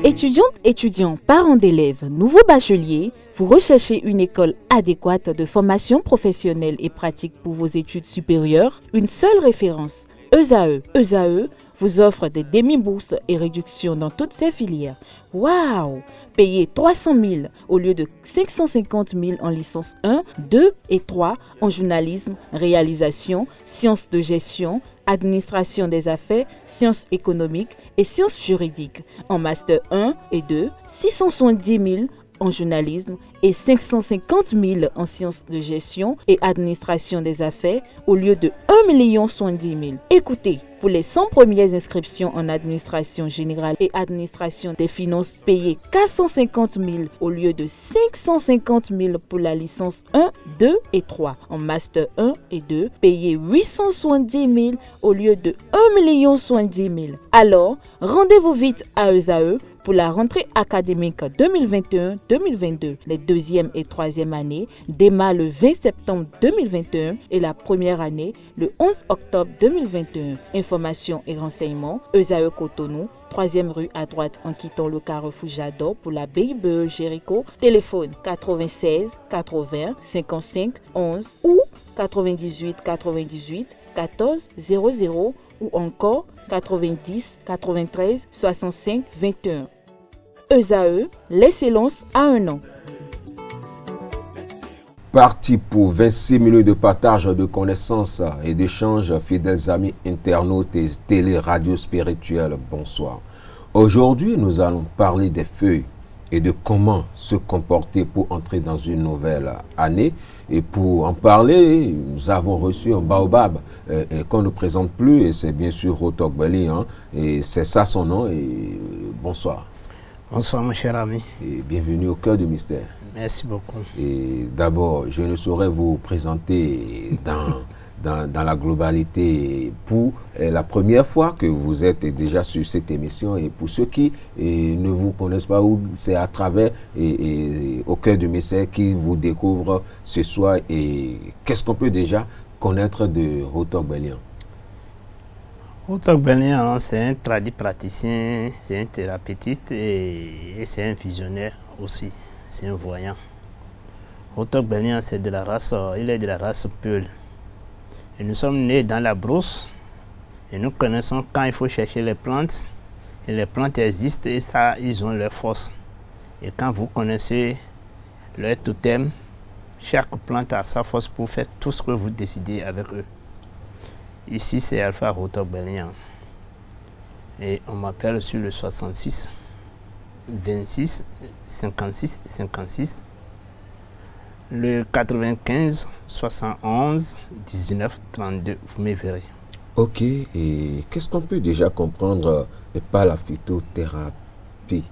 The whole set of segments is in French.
Étudiantes, étudiants, parents d'élèves, nouveaux bacheliers, vous recherchez une école adéquate de formation professionnelle et pratique pour vos études supérieures? Une seule référence, ESAE. ESAE vous offre des demi-bourses et réductions dans toutes ces filières. Waouh! Payez 300 000 au lieu de 550 000 en licence 1, 2 et 3 en journalisme, réalisation, sciences de gestion, administration des affaires, sciences économiques et sciences juridiques. En master 1 et 2, 670 000 en journalisme et 550 000 en sciences de gestion et administration des affaires au lieu de 1 070 000. Écoutez, pour les 100 premières inscriptions en administration générale et administration des finances, payez 450 000 au lieu de 550 000 pour la licence 1, 2 et 3. En master 1 et 2, payez 870 000 au lieu de 1 070 000. Alors, rendez-vous vite à ESAE pour la rentrée académique 2021-2022. Les deuxième et troisième années démarrent le 20 septembre 2021 et la première année le 11 octobre 2021. Informations et renseignements, ESAE Cotonou, 3e rue à droite en quittant le carrefour Jadot pour la BIBE Jéricho. Téléphone 96 80 55 11 ou 98 98 14 00 ou encore 90 93 65 21. ESAE, l'excellence à un an. Parti pour 26 minutes de partage de connaissances et d'échanges, fidèles amis internautes et télé-radio spirituels, bonsoir. Aujourd'hui, nous allons parler des feuilles et de comment se comporter pour entrer dans une nouvelle année. Et pour en parler, nous avons reçu un baobab qu'on ne présente plus, et c'est bien sûr Rotogbeli, et c'est ça son nom, et bonsoir. Bonsoir mon cher ami. Et bienvenue au cœur du mystère. Merci beaucoup. Et d'abord, je ne saurais vous présenter dans la globalité pour la première fois que vous êtes déjà sur cette émission, et pour ceux qui ne vous connaissent pas, c'est à travers au cœur du mystère qui vous découvre ce soir. Et qu'est-ce qu'on peut déjà connaître de Rotogbeli? Rotogbeli, c'est un praticien, c'est un thérapeute et c'est un visionnaire aussi, c'est un voyant. Rotogbeli, c'est de la race, il est de la race Peul. Et nous sommes nés dans la brousse et nous connaissons quand il faut chercher les plantes. Et les plantes existent et ça, ils ont leur force. Et quand vous connaissez leur totem, chaque plante a sa force pour faire tout ce que vous décidez avec eux. Ici, c'est Alpha Rotogbeli. Et on m'appelle sur le 66 26 56 56. Le 95 71 19 32, vous me verrez. Ok, et qu'est-ce qu'on peut déjà comprendre par la phytothérapie?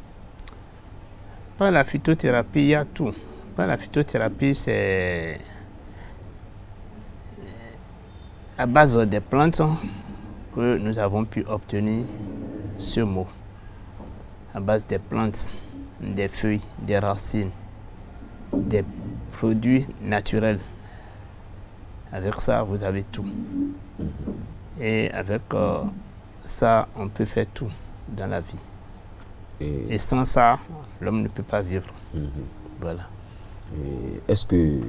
Par la phytothérapie, il y a tout. Par la phytothérapie, c'est à base des plantes que nous avons pu obtenir ce mot. À base des plantes, des feuilles, des racines, des produits naturels. Avec ça, vous avez tout. Et avec ça, on peut faire tout dans la vie. Et sans ça, l'homme ne peut pas vivre. Voilà. Est-ce que,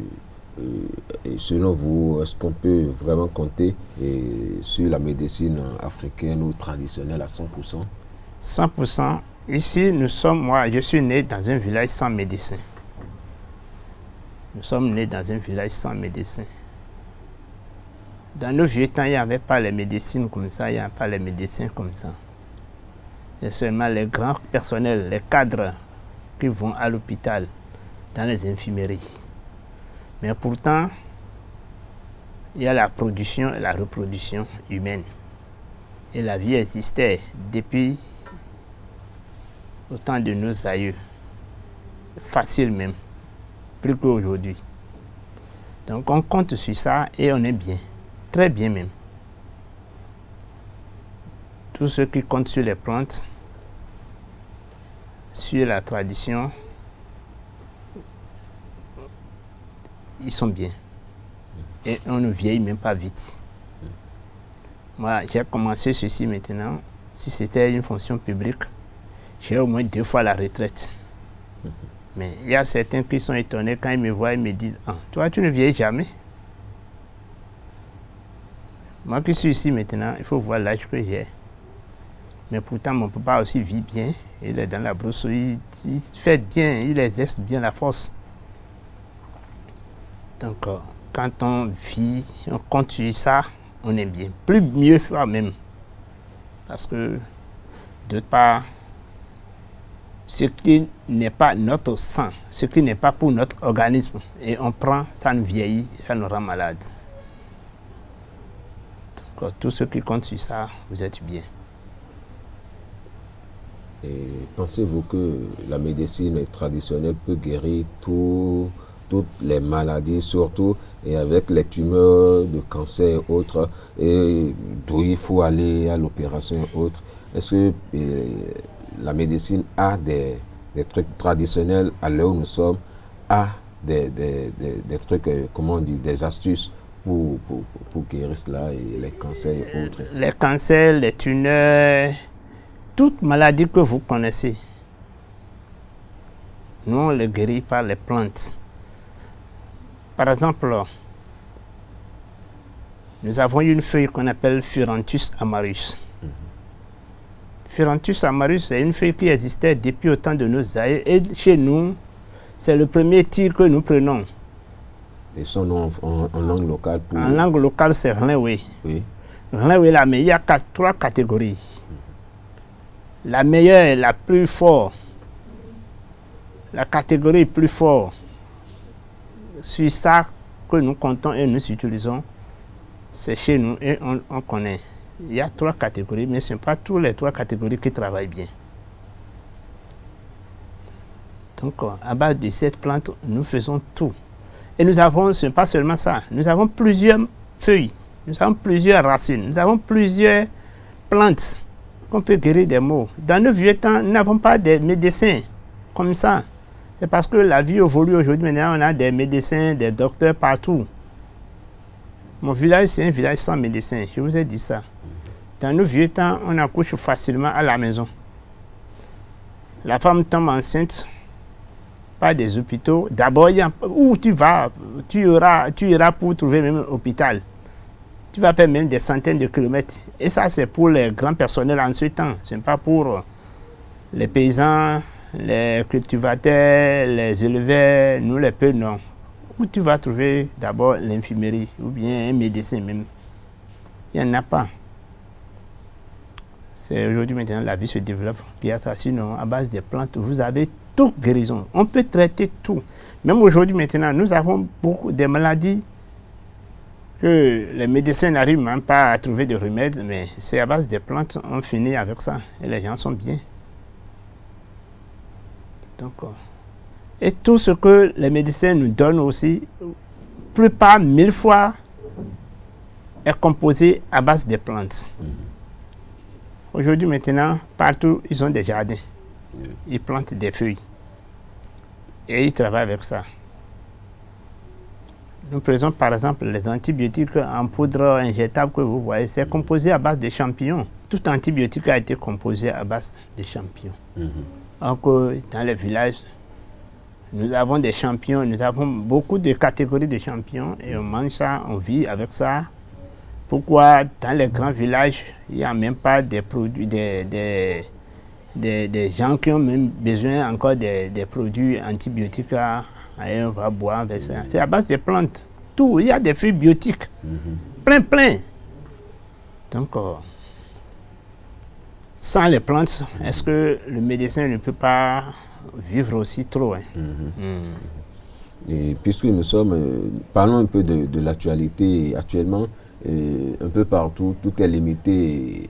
selon vous, est-ce qu'on peut vraiment compter sur la médecine africaine ou traditionnelle à 100%? 100%. Ici, je suis né dans un village sans médecin. Nous sommes nés dans un village sans médecin. Dans nos vieux temps, il n'y avait pas les médecines comme ça, il n'y a pas les médecins comme ça. C'est seulement les grands personnels, les cadres qui vont à l'hôpital, dans les infirmeries. Mais pourtant, il y a la production et la reproduction humaine. Et la vie existait depuis au temps de nos aïeux. Facile même, plus qu'aujourd'hui. Donc on compte sur ça et on est bien, très bien même. tous ceux qui comptent sur les plantes, sur la tradition, ils sont bien. Et on ne vieillit même pas vite. Moi, j'ai commencé ceci maintenant. Si c'était une fonction publique, j'ai au moins 2 fois la retraite. Mais il y a certains qui sont étonnés quand ils me voient, ils me disent « Ah, toi, tu ne vieillis jamais ?» Moi qui suis ici maintenant, il faut voir l'âge que j'ai. Mais pourtant, mon papa aussi vit bien. Il est dans la brousse, il fait bien, il exerce bien la force. Donc, quand on vit, on compte sur ça, on est bien. Plus mieux faire même. Parce que, d'autre part, ce qui n'est pas notre sang, ce qui n'est pas pour notre organisme, et on prend, ça nous vieillit, ça nous rend malade. Donc, tous ceux qui comptent sur ça, vous êtes bien. Et pensez-vous que la médecine traditionnelle peut guérir toutes les maladies, surtout et avec les tumeurs de cancer et autres, et d'où il faut aller à l'opération et autres? Est-ce que la médecine a des trucs traditionnels à l'heure où nous sommes, a des trucs, comment on dit, des astuces pour guérir cela, et les cancers et autres? Les cancers, les tumeurs, toute maladie que vous connaissez, nous on les guérit par les plantes. Par exemple, nous avons une feuille qu'on appelle Furanthus amarus. Furanthus amarus, c'est une feuille qui existait depuis au temps de nos aïeux, et chez nous, c'est le premier tir que nous prenons. Et son nom en langue locale pour... En langue locale, c'est Rinwe. Oui. Rinwe, là, mais il y a 3 catégories. La meilleure est la plus forte. La catégorie plus forte, sur ça que nous comptons et nous utilisons, c'est chez nous et on connaît. Il y a 3 catégories, mais ce n'est pas toutes les 3 catégories qui travaillent bien. Donc, à base de cette plante, nous faisons tout. Et nous avons, ce n'est pas seulement ça, nous avons plusieurs feuilles, nous avons plusieurs racines, nous avons plusieurs plantes qu'on peut guérir des maux. Dans nos vieux temps, nous n'avons pas de médecins comme ça. C'est parce que la vie évolue aujourd'hui. Maintenant, on a des médecins, des docteurs partout. Mon village, c'est un village sans médecin. Je vous ai dit ça. Dans nos vieux temps, on accouche facilement à la maison. La femme tombe enceinte par des hôpitaux. D'abord, où tu vas, tu iras pour trouver même un hôpital. Tu vas faire même des centaines de kilomètres. Et ça, c'est pour les grands personnels en ce temps. Ce n'est pas pour les paysans, les cultivateurs, les éleveurs, nous les peu, non. Où tu vas trouver d'abord l'infirmerie ou bien un médecin même. Il n'y en a pas. C'est aujourd'hui maintenant la vie se développe. Puis ça, sinon, à base des plantes, vous avez toute guérison. On peut traiter tout. Même aujourd'hui maintenant, nous avons beaucoup de maladies que les médecins n'arrivent même pas à trouver de remèdes, mais c'est à base des plantes, on finit avec ça. Et les gens sont bien. Donc, et tout ce que les médecins nous donnent aussi, plus pas 1000 fois, est composé à base des plantes. Aujourd'hui, maintenant, partout, ils ont des jardins. Ils plantent des feuilles. Et ils travaillent avec ça. Nous prenons par exemple les antibiotiques en poudre injectable que vous voyez, c'est composé à base de champignons. Tout antibiotique a été composé à base de champignons. Donc, dans les villages, nous avons des champignons, nous avons beaucoup de catégories de champignons et on mange ça, on vit avec ça. Pourquoi dans les grands villages, il n'y a même pas des produits, des gens qui ont même besoin encore des produits antibiotiques, et on va boire avec ça. C'est à base de plantes. Tout, il y a des feuilles biotiques. Plein. Donc, sans les plantes, est-ce que le médecin ne peut pas vivre aussi trop, hein? Et puisque nous sommes, parlons un peu de l'actualité actuellement. Un peu partout, tout est limité,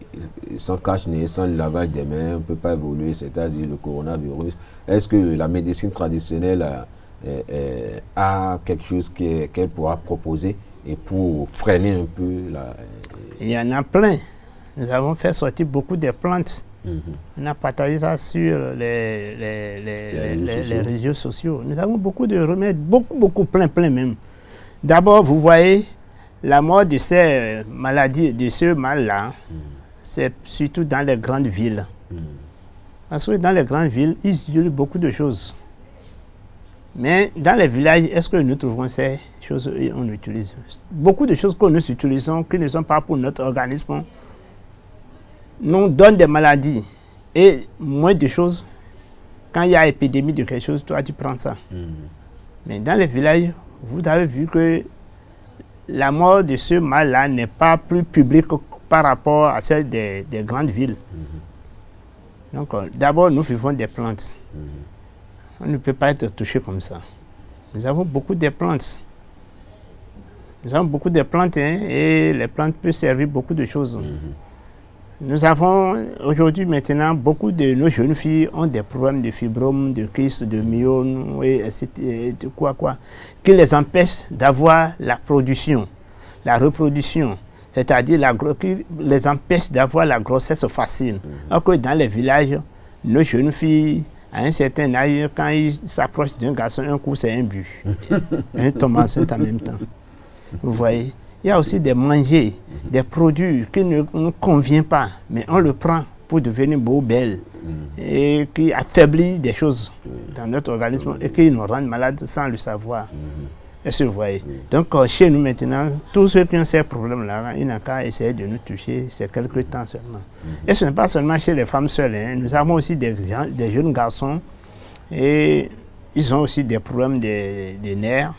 sans cache-nez, sans le lavage des mains, on ne peut pas évoluer, c'est-à-dire le coronavirus. Est-ce que la médecine traditionnelle a quelque chose qu'elle pourra proposer et pour freiner un peu la... Il y en a plein. Nous avons fait sortir beaucoup de plantes. On a partagé ça sur les réseaux sociaux. Nous avons beaucoup de remèdes, beaucoup, plein même. D'abord, vous voyez, la mort de ces maladies, de ce mal-là, c'est surtout dans les grandes villes. Parce que dans les grandes villes, ils utilisent beaucoup de choses. Mais dans les villages, est-ce que nous trouvons ces choses qu'on utilise? Beaucoup de choses que nous utilisons, qui ne sont pas pour notre organisme, nous donnent des maladies. Et moins de choses, quand il y a épidémie de quelque chose, toi tu prends ça. Mais dans les villages, vous avez vu que la mort de ce mal-là n'est pas plus publique par rapport à celle des grandes villes. Donc d'abord, nous vivons des plantes. On ne peut pas être touché comme ça. Nous avons beaucoup de plantes. Nous avons beaucoup de plantes, hein, et les plantes peuvent servir beaucoup de choses. Nous avons aujourd'hui maintenant, beaucoup de nos jeunes filles ont des problèmes de fibromes, de kyste, de myome, et de quoi, qui les empêchent d'avoir la production, la reproduction, c'est-à-dire qui les empêchent d'avoir la grossesse facile. Alors que dans les villages, nos jeunes filles, à un certain âge, quand ils s'approchent d'un garçon, un coup c'est un but. Ils tombent enceintes en même temps. Vous voyez? Il y a aussi des manger, des produits qui ne nous conviennent pas, mais on le prend pour devenir beau, belle, et qui affaiblit des choses dans notre organisme et qui nous rendent malades sans le savoir. Est-ce que vous voyez? Donc chez nous maintenant, tous ceux qui ont ces problèmes-là, ils n'ont qu'à essayer de nous toucher, c'est quelques temps seulement. Et ce n'est pas seulement chez les femmes seules, hein. Nous avons aussi des jeunes garçons et ils ont aussi des problèmes de nerfs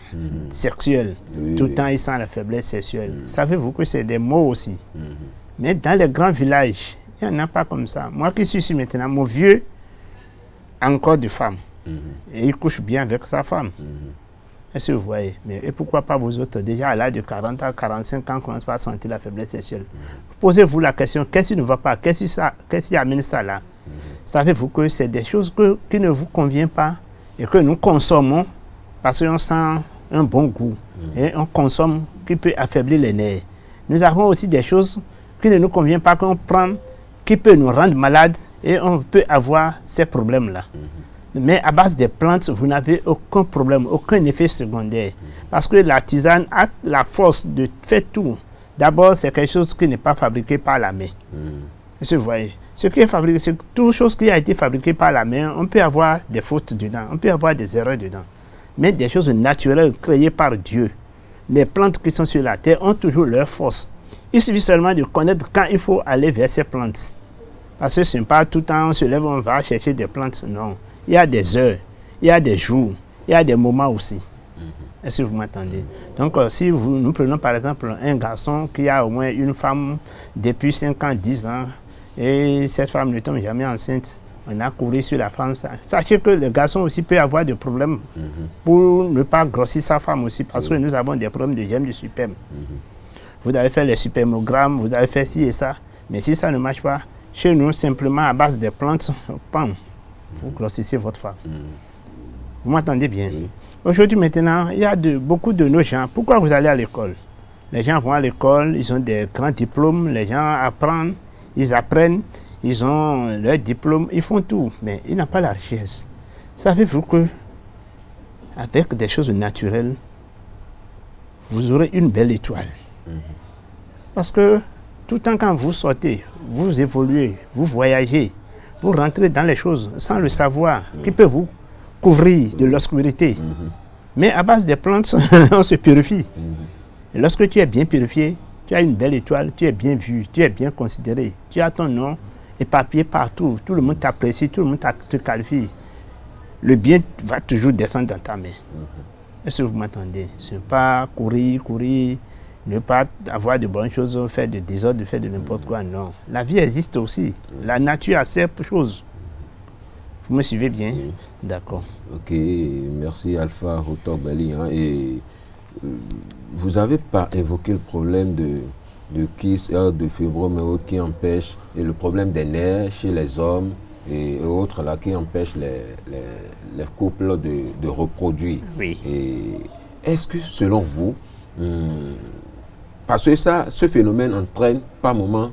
sexuels. Tout le temps, ils sentent la faiblesse sexuelle. Savez-vous que c'est des mots aussi? Mais dans les grands villages, il n'y en a pas comme ça. Moi qui suis ici maintenant, mon vieux a encore des femmes. Et il couche bien avec sa femme. Est-ce que vous voyez? Mais et pourquoi pas vous autres, déjà à l'âge de 40 ans, 45 ans, commencez pas à sentir la faiblesse sexuelle? Posez-vous la question, qu'est-ce qui ne va pas? Qu'est-ce qui amène ça là? Savez-vous que c'est des choses qui ne vous conviennent pas et que nous consommons parce qu'on sent un bon goût et on consomme qui peut affaiblir les nerfs. Nous avons aussi des choses qui ne nous conviennent pas, qu'on prend, qui peut nous rendre malades et on peut avoir ces problèmes-là. Mais à base des plantes, vous n'avez aucun problème, aucun effet secondaire. Parce que la tisane a la force de faire tout. D'abord, c'est quelque chose qui n'est pas fabriqué par la main. Est-ce que vous voyez? Ce qui est fabriqué, c'est toute chose qui a été fabriquée par la main, on peut avoir des fautes dedans, on peut avoir des erreurs dedans. Mais des choses naturelles créées par Dieu, les plantes qui sont sur la terre ont toujours leur force. Il suffit seulement de connaître quand il faut aller vers ces plantes. Parce que ce n'est pas tout le temps on se lève, on va chercher des plantes, non. Il y a des heures, il y a des jours, il y a des moments aussi. Est-ce que vous m'entendez? Donc, si nous prenons par exemple un garçon qui a au moins une femme depuis 5 ans, 10 ans, et cette femme ne tombe jamais enceinte, on a couru sur la femme. Sachez que le garçon aussi peut avoir des problèmes pour ne pas grossir sa femme aussi, parce que nous avons des problèmes de germes du sperme. Vous avez fait les spermogrammes, vous avez fait ci et ça, mais si ça ne marche pas, chez nous, simplement à base des plantes, pam, vous grossissez votre femme. Vous m'entendez bien? Aujourd'hui, maintenant, il y a beaucoup de nos gens. Pourquoi vous allez à l'école? Les gens vont à l'école, ils ont des grands diplômes, les gens apprennent, ils ont leur diplôme, ils font tout, mais ils n'ont pas la richesse. Savez-vous que avec des choses naturelles, vous aurez une belle étoile? Parce que tout le temps quand vous sortez, vous évoluez, vous voyagez, vous rentrez dans les choses sans le savoir, qui peut vous couvrir de l'obscurité. Mais à base des plantes, on se purifie. Et lorsque tu es bien purifié, tu as une belle étoile, tu es bien vu, tu es bien considéré, tu as ton nom éparpillé partout, tout le monde t'apprécie, tout le monde te qualifie. Le bien va toujours descendre dans ta main. Est-ce que vous m'entendez? Ce n'est pas courir, ne pas avoir de bonnes choses, faire de désordre, faire de n'importe quoi, non. La vie existe aussi. La nature a ses choses. Vous me suivez bien? D'accord. Ok, merci Alpha Rotogbeli. Et vous n'avez pas évoqué le problème de kyste, de fibrome et autres qui empêche, et le problème des nerfs chez les hommes et autres là, qui empêchent les couples de reproduire. Oui. Est-ce que selon vous, parce que ce phénomène entraîne par moment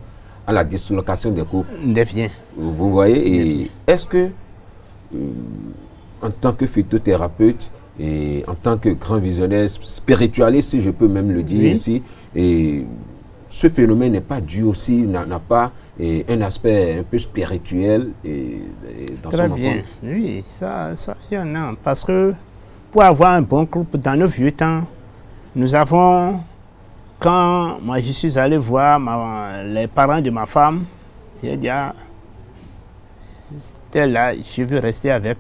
à la dislocation des couples. Des biens. Vous voyez, et est-ce que, en tant que phytothérapeute et en tant que grand visionnaire spiritualiste, si je peux même le dire ici, et ce phénomène n'est pas dû aussi, n'a pas un aspect un peu spirituel dans Très son bien. ensemble? Oui, ça, il y en a. Parce que pour avoir un bon couple, dans nos vieux temps, nous avons, quand moi je suis allé voir les parents de ma femme, j'ai dit, tel là, je veux rester avec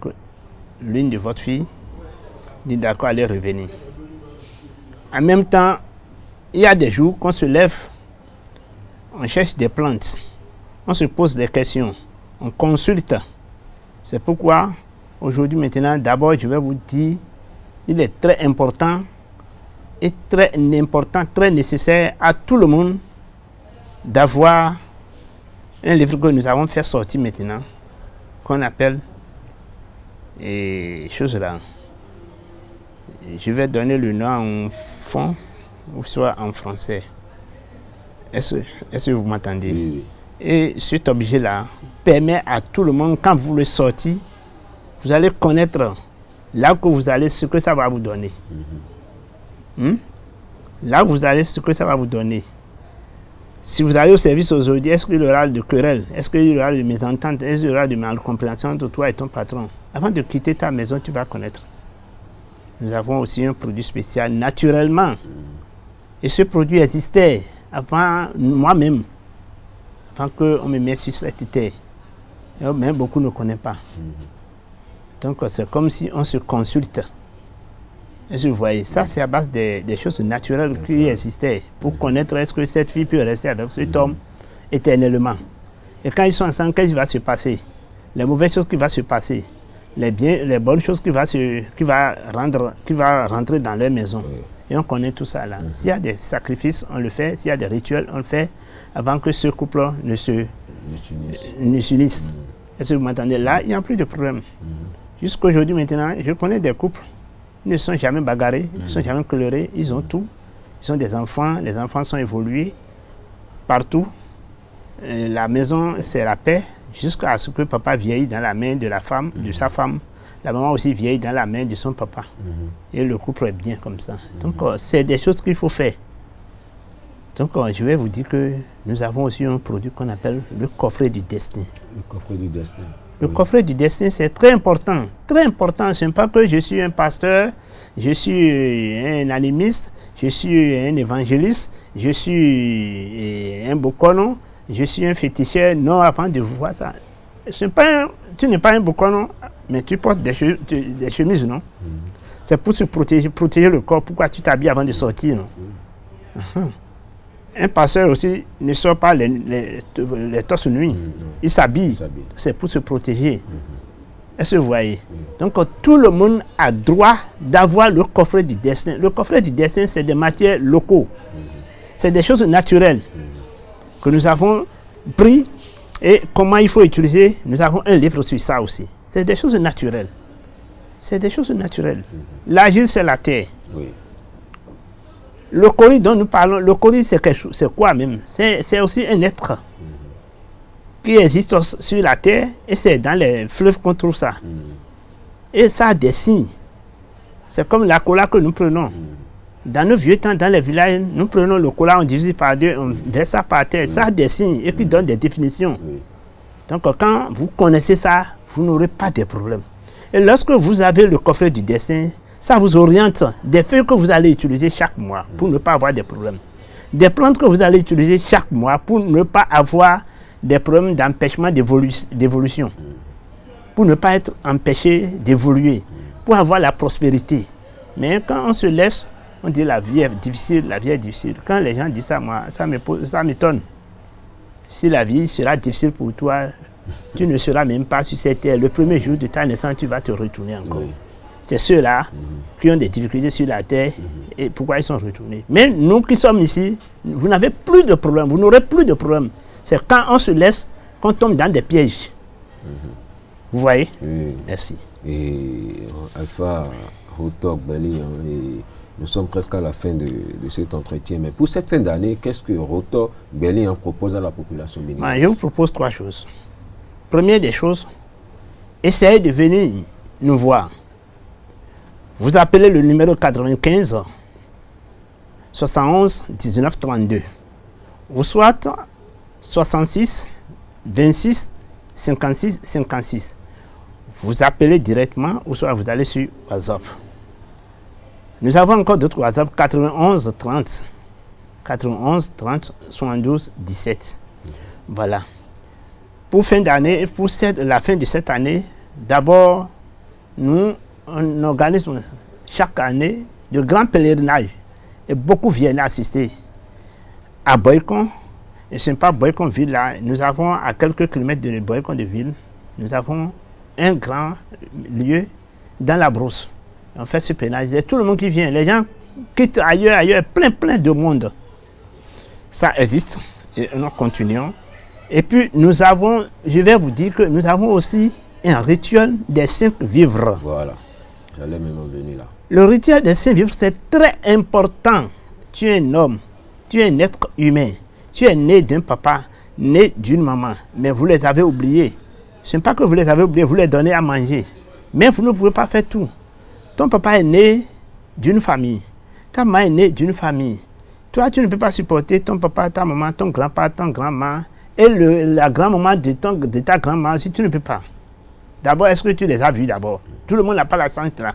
l'une de votre fille. Dit d'accord, elle est revenue. En même temps, il y a des jours qu'on se lève, on cherche des plantes, on se pose des questions, on consulte. C'est pourquoi, aujourd'hui, maintenant, d'abord, je vais vous dire, il est très important et très important, très nécessaire à tout le monde d'avoir un livre que nous avons fait sortir maintenant, qu'on appelle choses là. Je vais donner le nom en fond ou soit en français. Est-ce que vous m'entendez? Oui. Et cet objet-là permet à tout le monde, quand vous le sortez, vous allez connaître là que vous allez, ce que ça va vous donner. Là où vous allez, ce que ça va vous donner. Si vous allez au service aujourd'hui, est-ce qu'il y aura de querelle? Est-ce qu'il y aura de mésentente? Est-ce qu'il y aura de malcompréhension entre toi et ton patron? Avant de quitter ta maison, tu vas connaître. Nous avons aussi un produit spécial naturellement. Et ce produit existait avant moi-même, avant qu'on me mette sur cette terre. Mais beaucoup ne connaissent pas. Donc c'est comme si on se consulte. Est-ce que vous voyez? Ça, c'est à base des choses naturelles qui existaient pour connaître est-ce que cette fille peut rester avec cet homme éternellement. Et quand ils sont ensemble, qu'est-ce qui va se passer? Les mauvaises choses qui vont se passer, les bonnes choses qui va rentrer dans leur maison. Et on connaît tout ça là. S'il y a des sacrifices, on le fait. S'il y a des rituels, on le fait avant que ce couple ne s'unisse. Est-ce que vous m'entendez? Là, il n'y a plus de problème. Jusqu'à aujourd'hui maintenant, je connais des couples. Ils ne sont jamais bagarrés, ils ne sont jamais colorés, ils ont tout. Ils ont des enfants, les enfants sont évolués partout. La maison, c'est la paix, jusqu'à ce que papa vieillit dans la main de la femme, de sa femme. La maman aussi vieillit dans la main de son papa. Et le couple est bien comme ça. Donc, c'est des choses qu'il faut faire. Donc, je vais vous dire que nous avons aussi un produit qu'on appelle le coffret du destin. Le coffret du destin. Le coffret du destin, c'est très important. Très important. Ce n'est pas que je suis un pasteur, je suis un animiste, je suis un évangéliste, je suis un bokono, je suis un féticheur. Non, avant de voir ça. Tu n'es pas un bokono, mais tu portes des chemises, non? C'est pour se protéger le corps. Pourquoi tu t'habilles avant de sortir, non? Un pasteur aussi ne sort pas les torses nuits. Il s'habille. C'est pour se protéger. Est-ce que vous voyez? Donc, tout le monde a droit d'avoir le coffret du destin. Le coffret du destin, c'est des matières locaux. C'est des choses naturelles que nous avons pris. Et comment il faut utiliser, nous avons un livre sur ça aussi. C'est des choses naturelles. C'est des choses naturelles. L'argile, c'est la terre. Oui. Le Cori dont nous parlons, le Cori, c'est quoi même? C'est aussi un être qui existe sur la terre et c'est dans les fleuves qu'on trouve ça. Et ça a des signes. C'est comme la cola que nous prenons. Dans nos vieux temps, dans les villages, nous prenons le cola, on divise par deux, on verse ça par terre. Ça a des signes et qui donne des définitions. Donc quand vous connaissez ça, vous n'aurez pas de problème. Et lorsque vous avez le coffret du dessin, ça vous oriente des feuilles que vous allez utiliser chaque mois pour ne pas avoir de problèmes. Des plantes que vous allez utiliser chaque mois pour ne pas avoir des problèmes d'empêchement d'évolution. Pour ne pas être empêché d'évoluer. Pour avoir la prospérité. Mais quand on se laisse, on dit la vie est difficile, la vie est difficile. Quand les gens disent ça, moi, ça m'étonne. Si la vie sera difficile pour toi, tu ne seras même pas sur cette terre. Le premier jour de ta naissance, tu vas te retourner encore. C'est ceux-là qui ont des difficultés sur la terre et pourquoi ils sont retournés. Mais nous qui sommes ici, vous n'avez plus de problème, vous n'aurez plus de problème. C'est quand on se laisse qu'on tombe dans des pièges. Vous voyez? Oui. Merci. Et Alpha Hotok Beli, Nous sommes presque à la fin de cet entretien. Mais pour cette fin d'année, qu'est-ce que Rotor Gbeli propose à la population béninoise? Je vous propose 3 choses. Première des choses, essayez de venir nous voir. Vous appelez le numéro 95 71 19 32 ou soit 66 26 56 56. Vous appelez directement ou soit vous allez sur WhatsApp. Nous avons encore d'autres WhatsApp 91 30 91 30 72 17. Voilà. Pour fin d'année, pour la fin de cette année, d'abord, nous on organise chaque année de grands pèlerinages et beaucoup viennent assister à Boycon. Et ce n'est pas Boycon ville là, nous avons à quelques kilomètres de Boycon de ville, nous avons un grand lieu dans la brousse. On fait ce pèlerinage, et tout le monde qui vient, les gens quittent ailleurs, plein de monde. Ça existe et nous continuons. Et puis nous avons, je vais vous dire que nous avons aussi un rituel des 5 vivres. Voilà, j'allais même en venir là. Le rituel des 5 vivres, c'est très important. Tu es un homme, tu es un être humain, tu es né d'un papa, né d'une maman, mais vous les avez oubliés. Ce n'est pas que vous les avez oubliés, vous les donnez à manger. Mais vous ne pouvez pas faire tout. Ton papa est né d'une famille, ta maman est née d'une famille. Toi, tu ne peux pas supporter ton papa, ta maman, ton grand-papa, ton grand-mère et la grand-maman de ta grand-mère si tu ne peux pas. D'abord, est-ce que tu les as vus d'abord? Tout le monde n'a pas la santé là.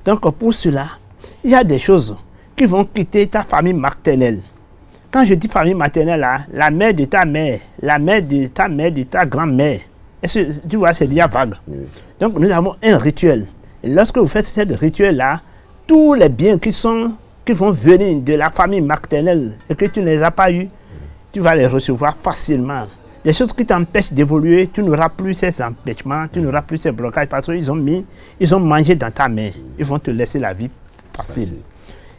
Donc, pour cela, il y a des choses qui vont quitter ta famille maternelle. Quand je dis famille maternelle, là, la mère de ta mère, la mère de ta grand-mère, est-ce que tu vois, c'est déjà vague. Oui. Donc, nous avons un rituel. Et lorsque vous faites ce rituel-là, tous les biens qui vont venir de la famille maternelle et que tu ne les as pas eus, tu vas les recevoir facilement. Des choses qui t'empêchent d'évoluer, tu n'auras plus ces empêchements, tu n'auras plus ces blocages parce qu'ils ont mangé dans ta main. Ils vont te laisser la vie facile.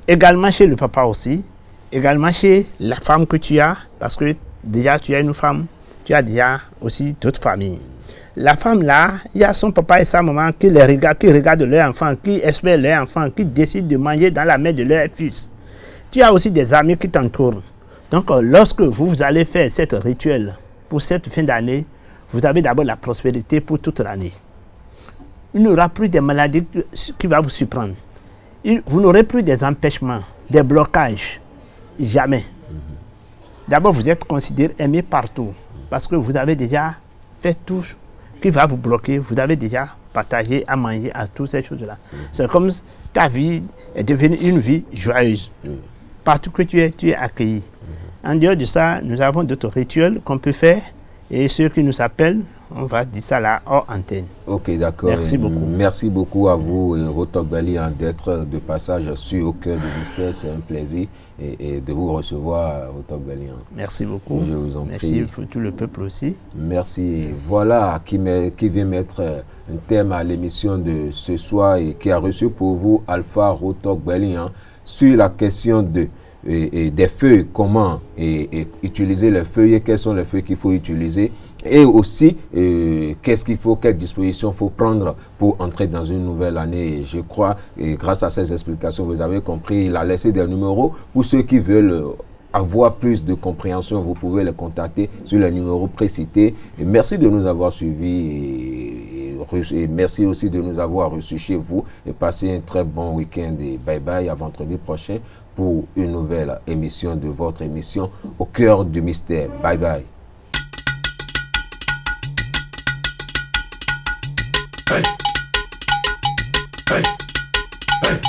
Également chez le papa aussi, également chez la femme que tu as, parce que déjà tu as une femme, tu as déjà aussi d'autres familles. La femme là, il y a son papa et sa maman qui regardent leurs enfants, qui espèrent leurs enfants, qui décident de manger dans la main de leur fils. Tu as aussi des amis qui t'entourent. Donc lorsque vous allez faire cette rituel pour cette fin d'année, vous avez d'abord la prospérité pour toute l'année. Il n'y aura plus de maladies qui vont vous surprendre. Vous n'aurez plus des empêchements, des blocages. Jamais. D'abord, vous êtes considéré aimé partout parce que vous avez déjà fait tout qui va vous bloquer. Vous avez déjà partagé à manger à toutes ces choses-là. C'est comme ta vie est devenue une vie joyeuse. Partout que tu es accueilli. En dehors de ça, nous avons d'autres rituels qu'on peut faire et ceux qui nous appellent, on va dire ça là hors antenne. Ok, d'accord. Merci beaucoup. Merci beaucoup à vous, Rotor Gbeli, d'être de passage Au Cœur du Mystère. C'est un plaisir et de vous recevoir, Rotor Gbeli. Merci beaucoup. Je vous en prie. Merci pour tout le peuple aussi. Merci. Voilà qui vient mettre un thème à l'émission de ce soir et qui a reçu pour vous Alpha Rotor Gbeli sur la question des feuilles, comment utiliser les feuilles et quels sont les feuilles qu'il faut utiliser et aussi quelles dispositions il faut prendre pour entrer dans une nouvelle année. Et je crois, grâce à ces explications, vous avez compris, il a laissé des numéros pour ceux qui veulent avoir plus de compréhension. Vous pouvez les contacter sur les numéros précités. Et merci de nous avoir suivis et merci aussi de nous avoir reçus chez vous et passez un très bon week-end et bye bye à vendredi prochain pour une nouvelle émission de votre émission Au Cœur du Mystère. Bye bye. Hey. Hey. Hey.